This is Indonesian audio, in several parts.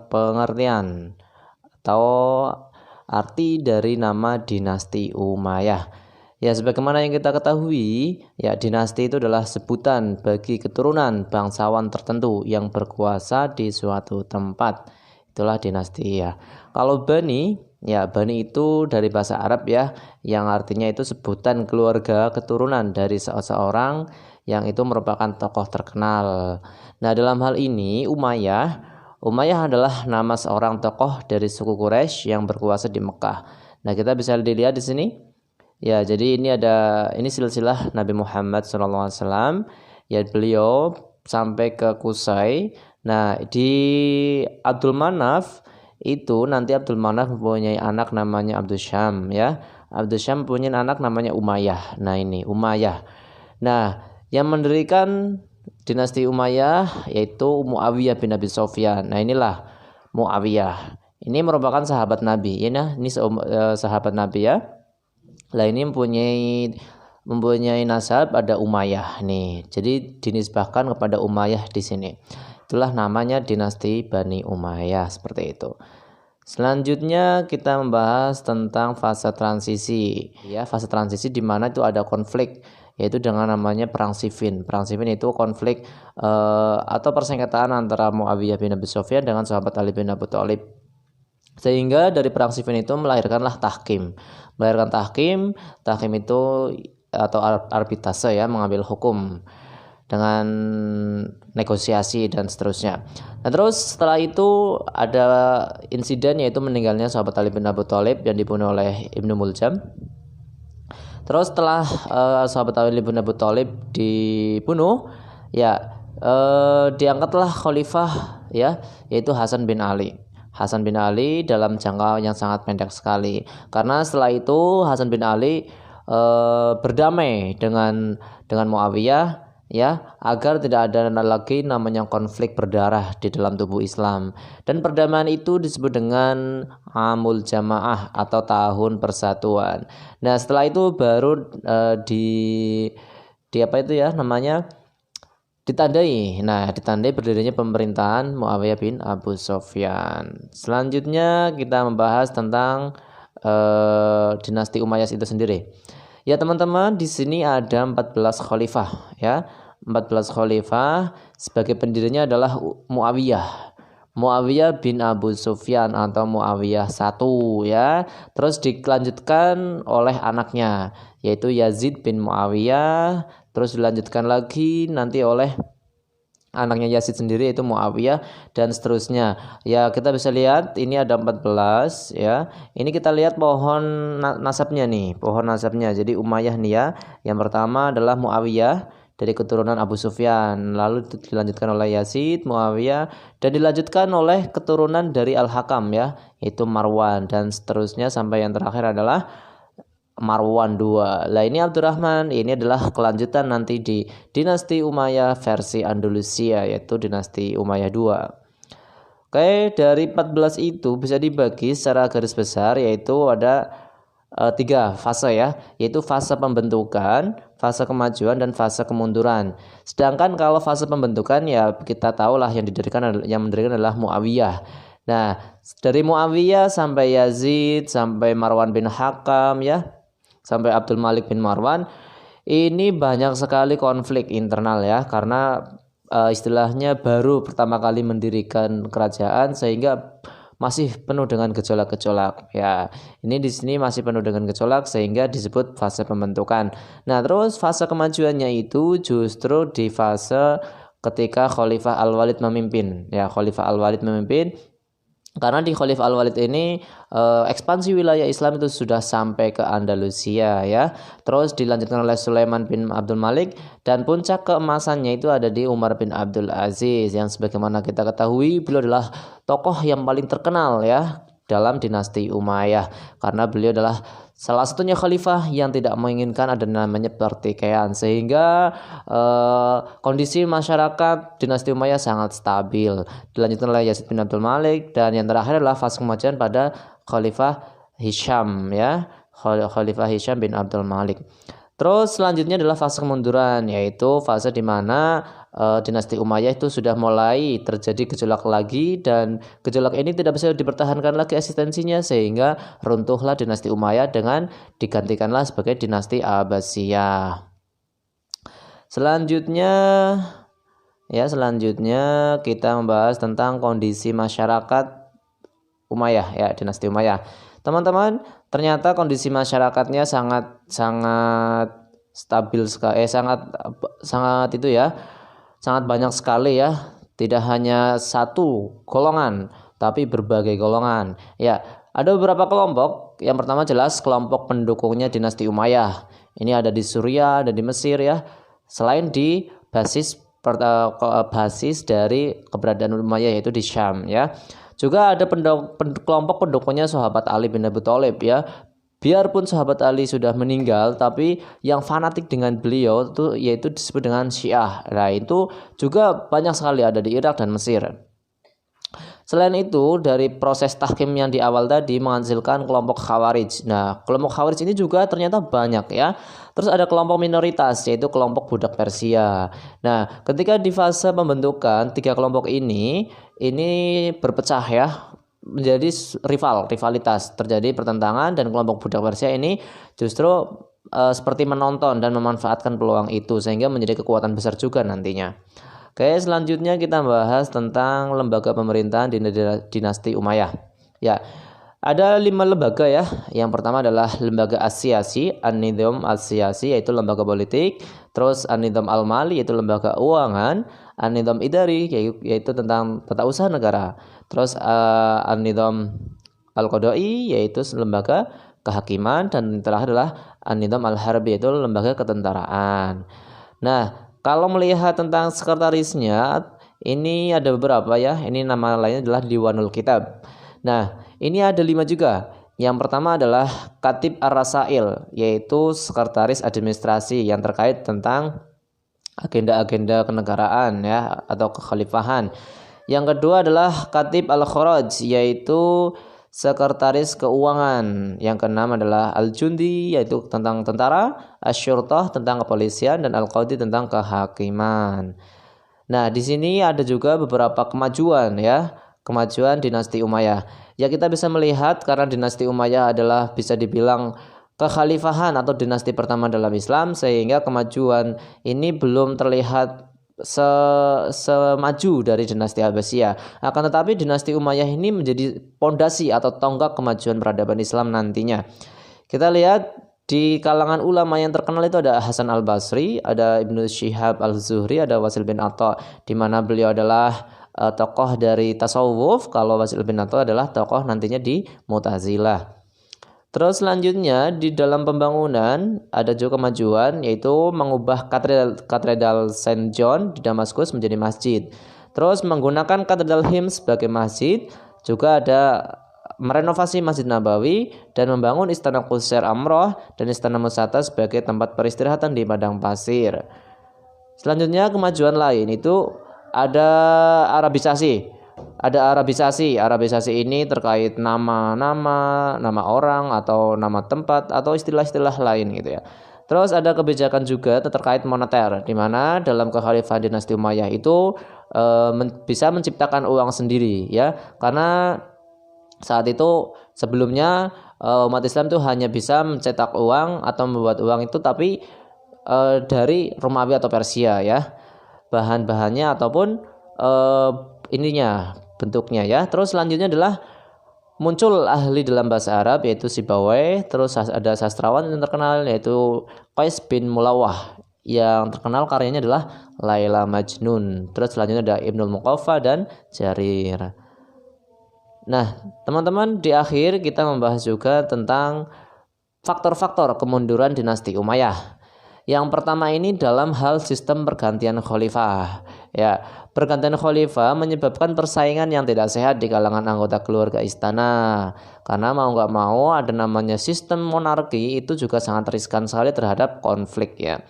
pengertian atau arti dari nama dinasti Umayyah. Ya, sebagaimana yang kita ketahui, ya dinasti itu adalah sebutan bagi keturunan bangsawan tertentu yang berkuasa di suatu tempat. Itulah dinasti ya. Kalau Bani, ya Bani itu dari bahasa Arab ya, yang artinya itu sebutan keluarga keturunan dari seseorang yang itu merupakan tokoh terkenal. Nah, dalam hal ini Umayyah adalah nama seorang tokoh dari suku Quraisy yang berkuasa di Mekah. Nah, kita bisa dilihat di sini. Ya, jadi ini silsilah Nabi Muhammad SAW. Ya, beliau sampai ke Qusay. Nah, di Abdul Manaf itu nanti Abdul Manaf mempunyai anak namanya Abdul Syam ya. Abdul Syam punya anak namanya Umayyah. Nah, ini Umayyah. Nah, yang mendirikan dinasti Umayyah yaitu Muawiyah bin Abi Sufyan. Nah, inilah Muawiyah. Ini merupakan sahabat Nabi. Ini sahabat Nabi ya. Lah ini mempunyai nasab ada Umayyah nih. Jadi dinisbahkan kepada Umayyah di sini. Itulah namanya dinasti Bani Umayyah seperti itu. Selanjutnya kita membahas tentang fase transisi. Ya, fase transisi di mana itu ada konflik yaitu dengan namanya Perang Siffin. Perang Siffin itu konflik atau persengketaan antara Muawiyah bin Abi Sufyan dengan sahabat Ali bin Abi Thalib. Sehingga dari Perang Siffin itu melahirkanlah tahkim. Melahirkan tahkim itu atau arbitrase ya, mengambil hukum dengan negosiasi dan seterusnya. Nah, terus setelah itu ada insiden yaitu meninggalnya sahabat Ali bin Abi Thalib yang dibunuh oleh Ibnu Muljam. Terus setelah sahabat Ali bin Abi Thalib dibunuh, ya diangkatlah khalifah ya, yaitu Hasan bin Ali. Hasan bin Ali dalam jangka yang sangat pendek sekali. Karena setelah itu Hasan bin Ali berdamai dengan Muawiyah ya, agar tidak ada lagi namanya konflik berdarah di dalam tubuh Islam. Dan perdamaian itu disebut dengan Amul Jamaah atau tahun persatuan. Nah, setelah itu baru di apa itu ya namanya ditandai. Nah, ditandai berdirinya pemerintahan Muawiyah bin Abu Sufyan. Selanjutnya kita membahas tentang dinasti Umayyah itu sendiri. Ya, teman-teman, di sini ada 14 khalifah ya. 14 khalifah, sebagai pendirinya adalah Muawiyah bin Abu Sufyan atau Muawiyah 1 ya. Terus dilanjutkan oleh anaknya yaitu Yazid bin Muawiyah, terus dilanjutkan lagi nanti oleh anaknya Yazid sendiri yaitu Muawiyah dan seterusnya. Ya, kita bisa lihat ini ada 14 ya. Ini kita lihat pohon nasabnya nih, pohon nasabnya. Jadi Umayyah nih ya. Yang pertama adalah Muawiyah dari keturunan Abu Sufyan, lalu dilanjutkan oleh Yazid, Muawiyah, dan dilanjutkan oleh keturunan dari Al-Hakam ya, yaitu Marwan, dan seterusnya sampai yang terakhir adalah Marwan II. Lah ini Abdurrahman, ini adalah kelanjutan nanti di dinasti Umayyah versi Andalusia, yaitu dinasti Umayyah II. Oke, dari 14 itu bisa dibagi secara garis besar, yaitu ada 3 fase ya, yaitu fase pembentukan, fase kemajuan, dan fase kemunduran. Sedangkan kalau fase pembentukan ya kita tahulah yang mendirikan adalah Muawiyah. Nah, dari Muawiyah sampai Yazid, sampai Marwan bin Hakam ya, sampai Abdul Malik bin Marwan, ini banyak sekali konflik internal ya, karena istilahnya baru pertama kali mendirikan kerajaan sehingga masih penuh dengan gejolak-gejolak ya. Ini di sini masih penuh dengan gejolak sehingga disebut fase pembentukan. Nah, terus fase kemajuannya itu justru di fase ketika Khalifah Al-Walid memimpin. Ya, Khalifah Al-Walid memimpin. Karena di Khalifah Al-Walid ini ekspansi wilayah Islam itu sudah sampai ke Andalusia ya. Terus dilanjutkan oleh Sulaiman bin Abdul Malik dan puncak keemasannya itu ada di Umar bin Abdul Aziz yang sebagaimana kita ketahui beliau adalah tokoh yang paling terkenal ya dalam dinasti Umayyah karena beliau adalah salah satunya khalifah yang tidak menginginkan ada namanya pertikaian sehingga kondisi masyarakat dinasti Umayyah sangat stabil. Dilanjutkan oleh Yazid bin Abdul Malik dan yang terakhir adalah fase kemajuan pada Khalifah Hisham ya, Khalifah Hisham bin Abdul Malik. Terus selanjutnya adalah fase kemunduran, yaitu fase di mana dinasti Umayyah itu sudah mulai terjadi gejolak lagi, dan gejolak ini tidak bisa dipertahankan lagi eksistensinya, sehingga runtuhlah dinasti Umayyah dengan digantikanlah sebagai dinasti Abbasiyah. Selanjutnya kita membahas tentang kondisi masyarakat Umayyah, ya, dinasti Umayyah. Teman-teman, ternyata kondisi masyarakatnya sangat stabil sekali, sangat banyak sekali ya. Tidak hanya satu golongan, tapi berbagai golongan. Ya, ada beberapa kelompok. Yang pertama jelas kelompok pendukungnya dinasti Umayyah. Ini ada di Suriah, ada di Mesir ya. Selain di basis dari keberadaan Umayyah, yaitu di Syam ya. Juga ada kelompok pendukungnya sahabat Ali bin Abi Thalib ya. Biarpun sahabat Ali sudah meninggal, tapi yang fanatik dengan beliau itu yaitu disebut dengan Syiah. Nah, itu juga banyak sekali ada di Irak dan Mesir. Selain itu, dari proses tahkim yang di awal tadi menghasilkan kelompok Khawarij. Nah, kelompok Khawarij ini juga ternyata banyak ya. Terus ada kelompok minoritas, yaitu kelompok budak Persia. Nah, ketika di fase pembentukan tiga kelompok ini berpecah ya, menjadi rivalitas, terjadi pertentangan, dan kelompok budak Persia ini justru seperti menonton dan memanfaatkan peluang itu sehingga menjadi kekuatan besar juga nantinya. Oke, selanjutnya kita bahas tentang lembaga pemerintahan di dinasti Umayyah. Ya, ada 5 lembaga ya. Yang pertama adalah lembaga as-siyasi, an-nizam as-siyasi, yaitu lembaga politik. Terus an-nizam al-mali, yaitu lembaga keuangan. An-nizam idari, yaitu tentang tata usaha negara. Terus an-nizam al-qadai, yaitu lembaga kehakiman. Dan terakhir adalah an-nizam al-harbi, yaitu lembaga ketentaraan. Nah, kalau melihat tentang sekretarisnya, ini ada beberapa ya. Ini nama lainnya adalah Diwanul Kitab. Nah, ini ada 5 juga. Yang pertama adalah Katib Ar-Rasail, yaitu sekretaris administrasi yang terkait tentang agenda-agenda kenegaraan ya, atau kekhalifahan. Yang kedua adalah Katib Al-Khoraj, yaitu sekretaris keuangan. Yang keenam adalah Al-Jundi, yaitu tentang tentara, Asy-Syurtah tentang kepolisian, dan Al-Qadi tentang kehakiman. Nah, di sini ada juga beberapa kemajuan ya. Kemajuan dinasti Umayyah. Ya, kita bisa melihat karena dinasti Umayyah adalah bisa dibilang kekhalifahan atau dinasti pertama dalam Islam, sehingga kemajuan ini belum terlihat semaju dari dinasti Abbasiyah. Akan tetapi dinasti Umayyah ini menjadi pondasi atau tonggak kemajuan peradaban Islam nantinya. Kita lihat di kalangan ulama yang terkenal itu ada Hasan al-Basri, ada Ibnu Syihab al-Zuhri, ada Wasil bin Atha, di mana beliau adalah tokoh dari tasawuf, kalau Wasil bin Atha adalah tokoh nantinya di Mu'tazilah. Terus selanjutnya di dalam pembangunan ada juga kemajuan, yaitu mengubah katedral Saint John di Damaskus menjadi masjid. Terus menggunakan katedral Hims sebagai masjid. Juga ada merenovasi Masjid Nabawi dan membangun Istana Qusyair Amroh dan Istana Musata sebagai tempat peristirahatan di padang pasir. Selanjutnya kemajuan lain itu ada Arabisasi. Arabisasi ini terkait nama orang atau nama tempat atau istilah-istilah lain gitu ya. Terus ada kebijakan juga terkait moneter, di mana dalam kekhalifahan dinasti Umayyah itu bisa menciptakan uang sendiri ya. Karena saat itu sebelumnya umat Islam itu hanya bisa mencetak uang atau membuat uang itu tapi dari Romawi atau Persia ya. Bahan-bahannya ataupun bentuknya ya. Terus selanjutnya adalah muncul ahli dalam bahasa Arab, yaitu Sibawayh. Terus ada sastrawan yang terkenal, yaitu Qais bin Mulawah, yang terkenal karyanya adalah Laila Majnun. Terus selanjutnya ada Ibnul Muqaffa dan Jarir. Nah, teman-teman, di akhir kita membahas juga tentang faktor-faktor kemunduran dinasti Umayyah. Yang pertama ini dalam hal sistem pergantian khalifah. Ya, pergantian khalifah menyebabkan persaingan yang tidak sehat di kalangan anggota keluarga istana. Karena mau nggak mau ada namanya sistem monarki itu juga sangat riskan sekali terhadap konflik ya.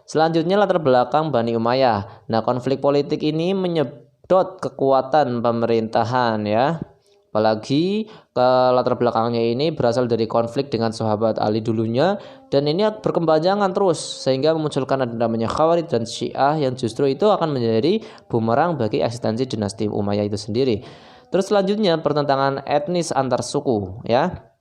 Selanjutnya latar belakang Bani Umayyah. Nah, konflik politik ini menyedot kekuatan pemerintahan ya. Apalagi ke latar belakangnya ini berasal dari konflik dengan sahabat Ali dulunya, dan ini berkepanjangan terus sehingga memunculkan ada namanya Khawarij dan Syiah yang justru itu akan menjadi bumerang bagi eksistensi dinasti Umayyah itu sendiri. Terus selanjutnya pertentangan etnis antar suku ya.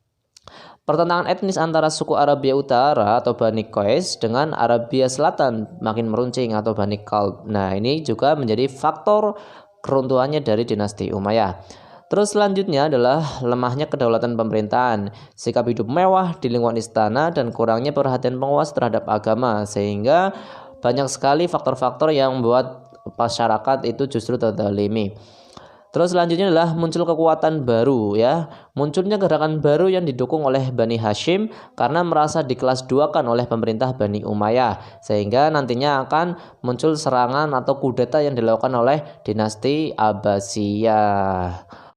Pertentangan etnis antara suku Arabia Utara atau Bani Qais dengan Arabia Selatan makin meruncing atau Bani Kalb. Nah, ini juga menjadi faktor keruntuhannya dari dinasti Umayyah. Terus selanjutnya adalah lemahnya kedaulatan pemerintahan, sikap hidup mewah di lingkungan istana, dan kurangnya perhatian penguasa terhadap agama, sehingga banyak sekali faktor-faktor yang membuat masyarakat itu justru terzalimi. Terus selanjutnya adalah muncul kekuatan baru ya. Munculnya gerakan baru yang didukung oleh Bani Hashim karena merasa dikelas duakan oleh pemerintah Bani Umayyah, sehingga nantinya akan muncul serangan atau kudeta yang dilakukan oleh dinasti Abbasiyah.